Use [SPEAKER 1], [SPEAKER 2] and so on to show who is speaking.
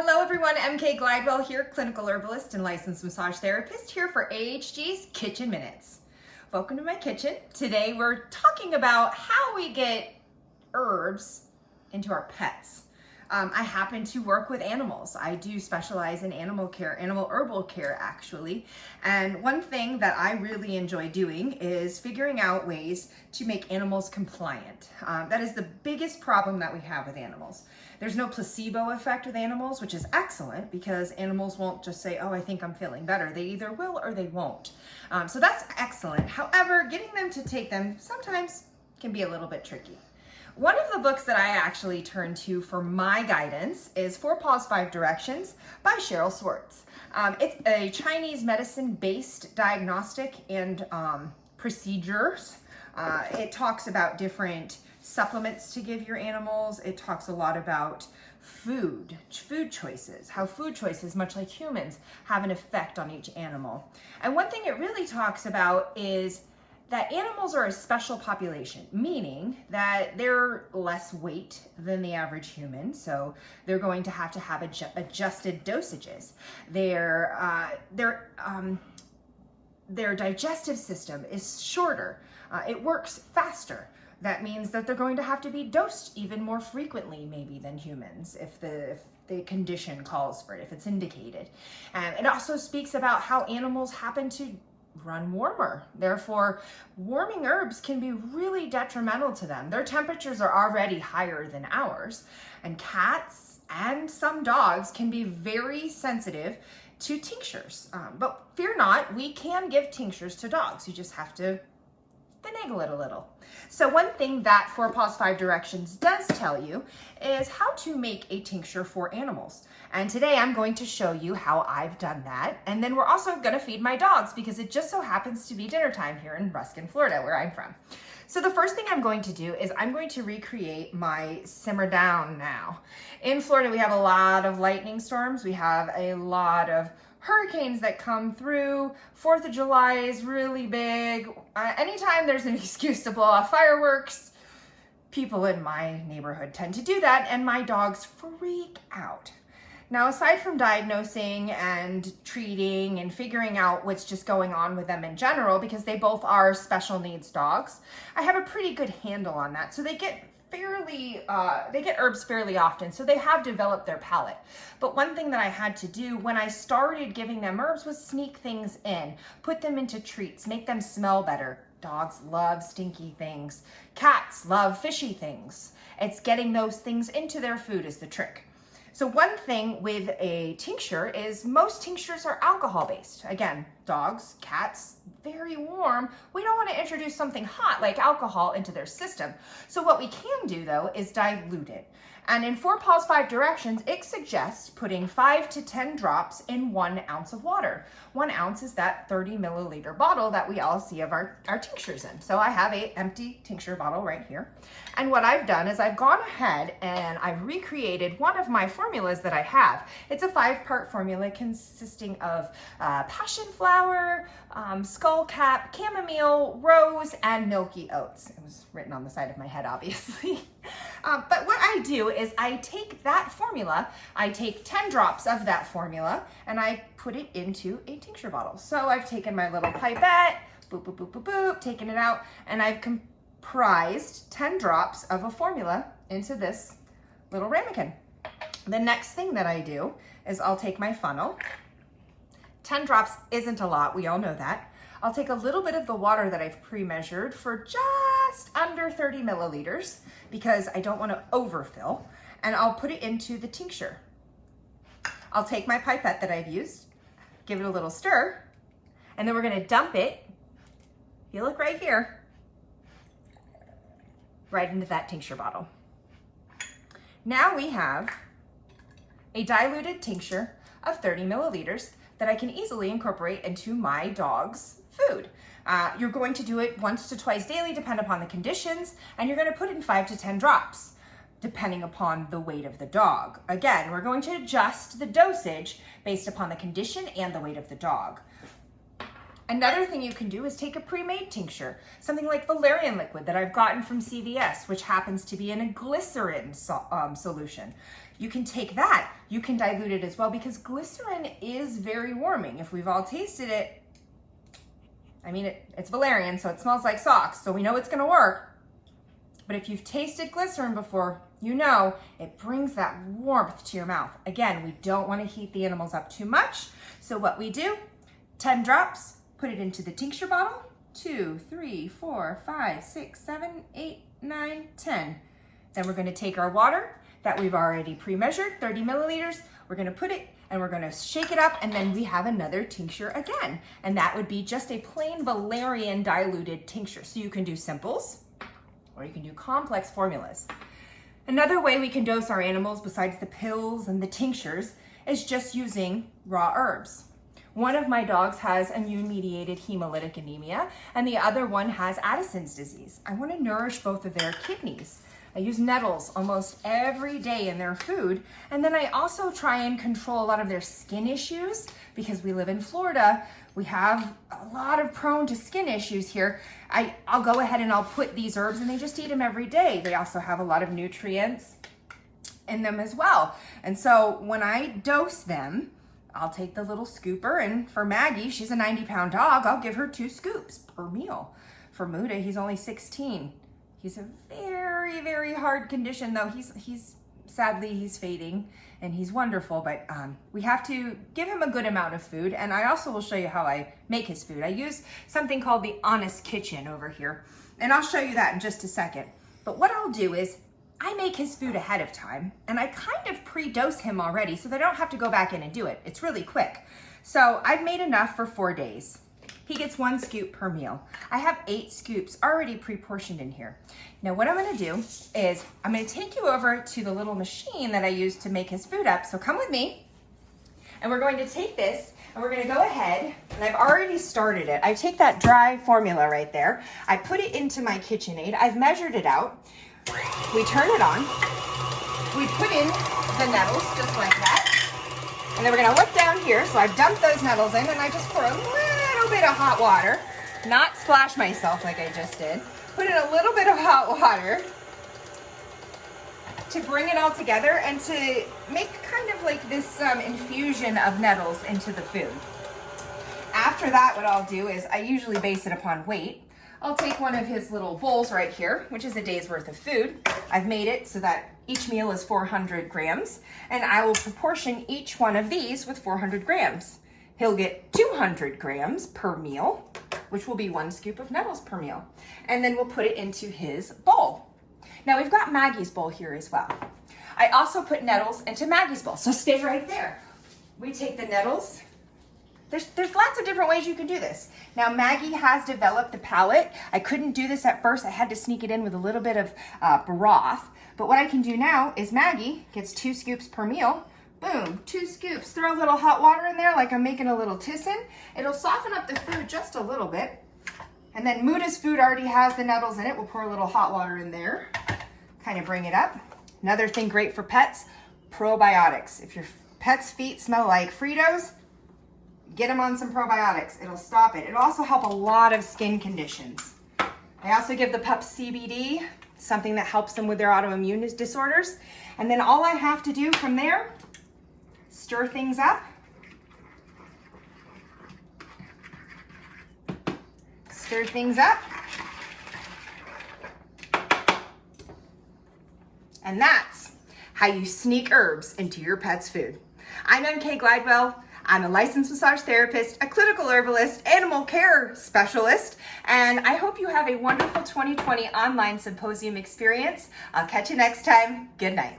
[SPEAKER 1] Hello everyone, MK Glidewell here, clinical herbalist and licensed massage therapist here for AHG's Kitchen Minutes. Welcome to my kitchen. Today we're talking about how we get herbs into our pets. I happen to work with animals. I do specialize in animal care, animal herbal care actually. And one thing that I really enjoy doing is figuring out ways to make animals compliant. That is the biggest problem that we have with animals. There's no placebo effect with animals, which is excellent because animals won't just say, oh, I think I'm feeling better. They either will or they won't. So that's excellent. However, getting them to take them sometimes can be a little bit tricky. One of the books that I actually turn to for my guidance is Paws, 5 Directions by Cheryl Swartz. It's a Chinese medicine-based diagnostic and procedures. It talks about different supplements to give your animals. It talks a lot about food choices, how food choices, much like humans, have an effect on each animal. And one thing it really talks about is that animals are a special population, meaning that they're less weight than the average human, so they're going to have adjusted dosages. Their digestive system is shorter. It works faster. That means that they're going to have to be dosed even more frequently maybe than humans if the condition calls for it, if it's indicated. And it also speaks about how animals happen to run warmer. Therefore, warming herbs can be really detrimental to them. Their temperatures are already higher than ours, and cats and some dogs can be very sensitive to tinctures. But fear not, we can give tinctures to dogs. You just have to finagle it a little. So one thing that Paws, 5 Directions does tell you is how to make a tincture for animals. And today I'm going to show you how I've done that. And then we're also going to feed my dogs because it just so happens to be dinner time here in Ruskin, Florida, where I'm from. So the first thing I'm going to do is I'm going to recreate my simmer down now. In Florida, we have a lot of lightning storms. We have a lot of hurricanes that come through. 4th of July is really big. Anytime there's an excuse to blow off fireworks, people in my neighborhood tend to do that, and my dogs freak out. Now, aside from diagnosing and treating and figuring out what's just going on with them in general, because they both are special needs dogs, I have a pretty good handle on that. So they get herbs fairly often, so they have developed their palate. But one thing that I had to do when I started giving them herbs was sneak things in, put them into treats, make them smell better. Dogs love stinky things. Cats love fishy things. It's getting those things into their food is the trick. So one thing with a tincture is most tinctures are alcohol-based. Again, dogs, cats, very warm. We don't want to introduce something hot like alcohol into their system. So what we can do though is dilute it. And in Paws, 5 Directions, it suggests putting 5 to 10 drops in 1 ounce of water. 1 ounce is that 30 milliliter bottle that we all see of our tinctures in. So I have an empty tincture bottle right here. And what I've done is I've gone ahead and I've recreated one of my formulas that I have. It's a 5-part formula consisting of passion flower, skullcap, chamomile, rose, and milky oats. It was written on the side of my head, obviously. But what I do is I take that formula, I take 10 drops of that formula, and I put it into a tincture bottle. So I've taken my little pipette, boop, boop, boop, boop, boop, taken it out, and I've comprised 10 drops of a formula into this little ramekin. The next thing that I do is I'll take my funnel. 10 drops isn't a lot, we all know that. I'll take a little bit of the water that I've pre-measured for just under 30 milliliters because I don't want to overfill, and I'll put it into the tincture. I'll take my pipette that I've used, give it a little stir, and then we're going to dump it, if you look right here, right into that tincture bottle. Now we have a diluted tincture of 30 milliliters that I can easily incorporate into my dog's food. You're going to do it once to twice daily, depending upon the conditions, and you're going to put in 5 to 10 drops, depending upon the weight of the dog. Again, we're going to adjust the dosage based upon the condition and the weight of the dog. Another thing you can do is take a pre-made tincture, something like valerian liquid that I've gotten from CVS, which happens to be in a glycerin solution. you can take that, you can dilute it as well, because glycerin is very warming. If we've all tasted it, I mean, it's valerian, so it smells like socks, so we know it's gonna work. But if you've tasted glycerin before, you know it brings that warmth to your mouth. Again, we don't wanna heat the animals up too much, so what we do, 10 drops, put it into the tincture bottle, 2, 3, 4, 5, 6, 7, 8, 9, 10. Then we're gonna take our water that we've already pre-measured, 30 milliliters, we're gonna put it and we're gonna shake it up, and then we have another tincture again. And that would be just a plain valerian diluted tincture. So you can do simples or you can do complex formulas. Another way we can dose our animals besides the pills and the tinctures is just using raw herbs. One of my dogs has immune-mediated hemolytic anemia, and the other one has Addison's disease. I want to nourish both of their kidneys. I use Nettles almost every day in their food, and then I also try and control a lot of their skin issues. Because we live in Florida, we have a lot of prone to skin issues here. I'll go ahead and I'll put these herbs, and they just eat them every day. They also have a lot of nutrients in them as well. And so when I dose them, I'll take the little scooper, and for Maggie, she's a 90-pound dog, I'll give her 2 scoops per meal. For Muda, he's only 16. He's a very, very hard condition though. Sadly, he's fading, and he's wonderful, but we have to give him a good amount of food. And I also will show you how I make his food. I use something called the Honest Kitchen over here, and I'll show you that in just a second. But what I'll do is I make his food ahead of time, and I kind of pre-dose him already so they don't have to go back in and do it. It's really quick. So I've made enough for 4 days. He gets 1 scoop per meal. I have 8 scoops already pre-portioned in here. Now what I'm gonna do is I'm gonna take you over to the little machine that I use to make his food up. So come with me, and we're going to take this and we're gonna go ahead, and I've already started it. I take that dry formula right there. I put it into my KitchenAid. I've measured it out. We turn it on, we put in the Nettles just like that, and then we're gonna look down here. So I've dumped those Nettles in, and I just pour a little bit of hot water, not splash myself like I just did, put in a little bit of hot water to bring it all together and to make kind of like this infusion of Nettles into the food. After that, what I'll do is I usually base it upon weight. I'll take one of his little bowls right here, which is a day's worth of food. I've made it so that each meal is 400 grams, and I will proportion each one of these with 400 grams. He'll get 200 grams per meal, which will be 1 scoop of Nettles per meal. And then we'll put it into his bowl. Now we've got Maggie's bowl here as well. I also put Nettles into Maggie's bowl, so stay right there. We take the Nettles. There's lots of different ways you can do this. Now Maggie has developed the palate. I couldn't do this at first. I had to sneak it in with a little bit of broth. But what I can do now is Maggie gets 2 scoops per meal. Boom, 2 scoops. Throw a little hot water in there like I'm making a little tisson. It'll soften up the food just a little bit. And then Muda's food already has the Nettles in it. We'll pour a little hot water in there, kind of bring it up. Another thing great for pets, probiotics. If your pet's feet smell like Fritos, get them on some probiotics. It'll stop it. It'll also help a lot of skin conditions. I also give the pups CBD, something that helps them with their autoimmune disorders. And then all I have to do from there, stir things up. Stir things up. And that's how you sneak herbs into your pet's food. I'm MK Glidewell. I'm a licensed massage therapist, a clinical herbalist, animal care specialist, and I hope you have a wonderful 2020 online symposium experience. I'll catch you next time. Good night.